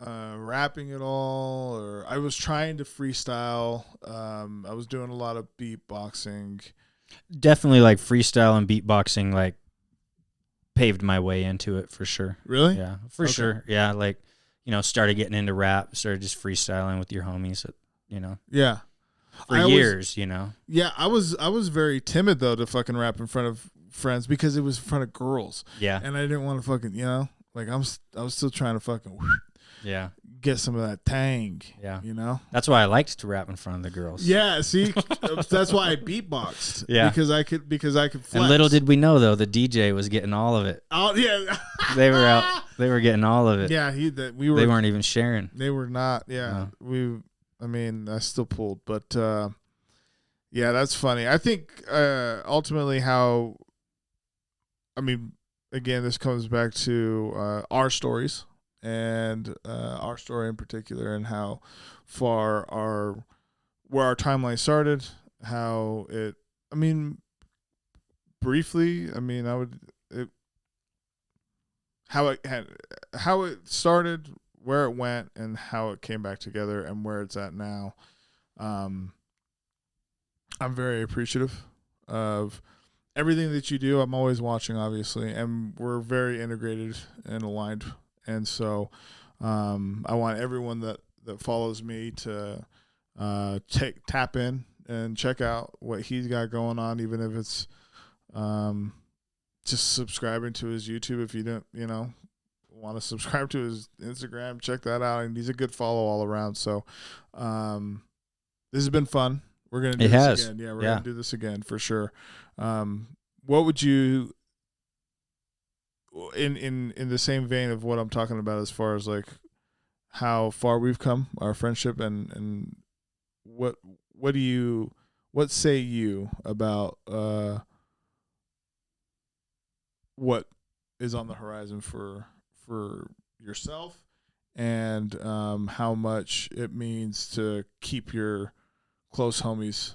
rapping at all, or I was trying to freestyle. I was doing a lot of beatboxing. Definitely like freestyle and beatboxing like paved my way into it for sure. Really? Yeah, for sure. Yeah, like, you know, started getting into rap, started just freestyling with your homies, you know. Yeah. For years, you know. Yeah, I was very timid though to fucking rap in front of friends because it was in front of girls. Yeah. And I didn't want to fucking, you know, like I was still trying to fucking yeah, get some of that tang. Yeah. You know? That's why I liked to rap in front of the girls. Yeah, see? That's why I beatboxed. Yeah. Because I could flex. And little did we know though, the DJ was getting all of it. Oh yeah. They were getting all of it. Yeah, they weren't even sharing. They were not. Yeah. No. I still pulled, but yeah, that's funny. I think ultimately again, this comes back to our stories and our story in particular, and how far where our timeline started, how it. Briefly, how it started, where it went, and how it came back together, and where it's at now. I'm very appreciative of everything that you do. I'm always watching, obviously, and we're very integrated and aligned. And so I want everyone that follows me to tap in and check out what he's got going on, even if it's just subscribing to his YouTube. If you don't, want to subscribe to his Instagram, check that out. And he's a good follow all around. So this has been fun. We're going to do this again. Yeah, we're going to do this again for sure. What would you, in the same vein of what I'm talking about, as far as like how far we've come, our friendship, and what say you about what is on the horizon for yourself, and how much it means to keep your close homies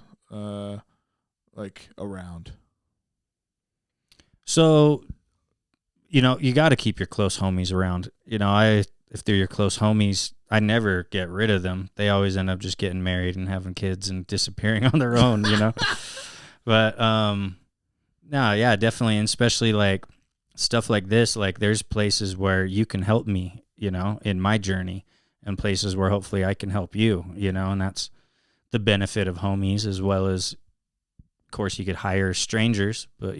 like around? So, you got to keep your close homies around. If they're your close homies, I never get rid of them. They always end up just getting married and having kids and disappearing on their own, But no, yeah, definitely, and especially like stuff like this. Like, there's places where you can help me, in my journey, and places where hopefully I can help you, and that's the benefit of homies, as well as, of course, you could hire strangers, but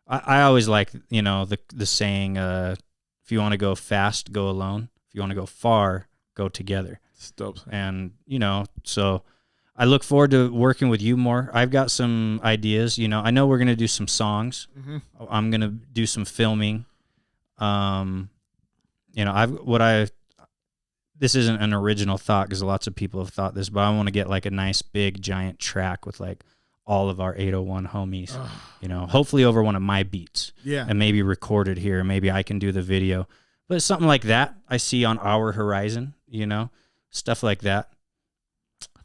I always like, the saying, if you want to go fast, go alone. If you want to go far, go together. It's dope. And, so I look forward to working with you more. I've got some ideas. I know we're going to do some songs. Mm-hmm. I'm going to do some filming. This isn't an original thought because lots of people have thought this, but I want to get like a nice big giant track with like all of our 801 homies, hopefully over one of my beats. Yeah. And maybe record it here. Maybe I can do the video. But something like that I see on our horizon, stuff like that.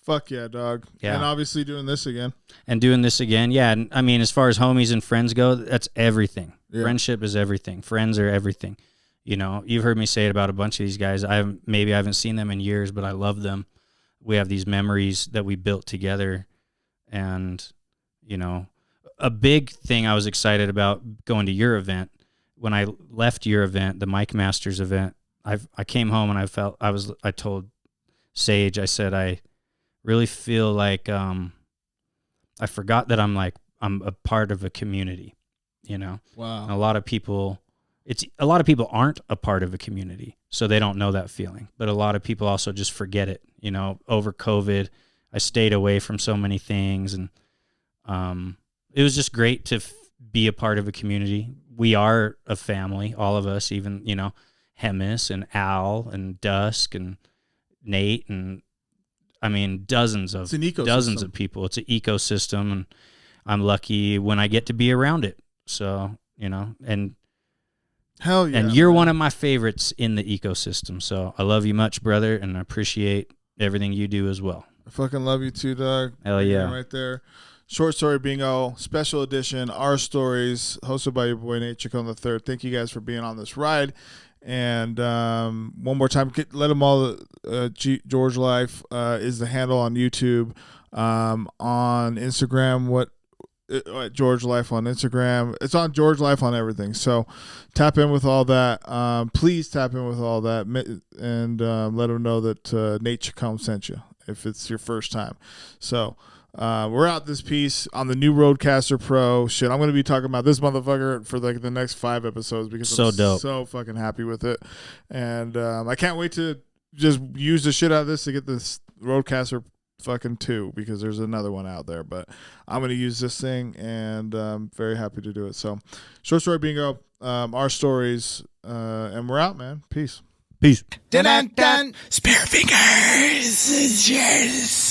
Fuck yeah, dog. Yeah. And obviously doing this again. Yeah. And I mean, as far as homies and friends go, that's everything. Yeah. Friendship is everything. Friends are everything. You've heard me say it about a bunch of these guys. I haven't seen them in years, but I love them. We have these memories that we built together. And, a big thing I was excited about going to your event, when I left your event, the Mike Masters event, I came home and I told Sage, I said, I really feel like I forgot that I'm a part of a community, Wow. A lot of people aren't a part of a community, so they don't know that feeling. But a lot of people also just forget it. Over COVID, I stayed away from so many things, and it was just great to be a part of a community. We are a family, all of us, even, Hemis and Al and Dusk and Nate and, I mean, dozens of people. It's an ecosystem, and I'm lucky when I get to be around it. So, and hell yeah. And you're one of my favorites in the ecosystem. So I love you much, brother, and I appreciate everything you do as well. I fucking love you too, dog. Hell yeah. Right there. Short Story Bingo, special edition, Our Stories, hosted by your boy Nate Chacon III. Thank you guys for being on this ride. And one more time, let them all, George Life is the handle on YouTube. On Instagram, George Life on Instagram. It's on George Life on everything. So tap in with all that. Please tap in with all that, and let them know that Nate Chacon sent you if it's your first time. So we're out this piece on the new Rodecaster Pro. Shit, I'm going to be talking about this motherfucker for like the next 5 episodes because I'm dope. So fucking happy with it. And I can't wait to just use the shit out of this to get this Rodecaster fucking 2 because there's another one out there. But I'm going to use this thing, and I'm very happy to do it. So Short Story Bingo, Our Stories, and we're out, man. Peace. Peace. Dun dun dun. Spare fingers. Cheers.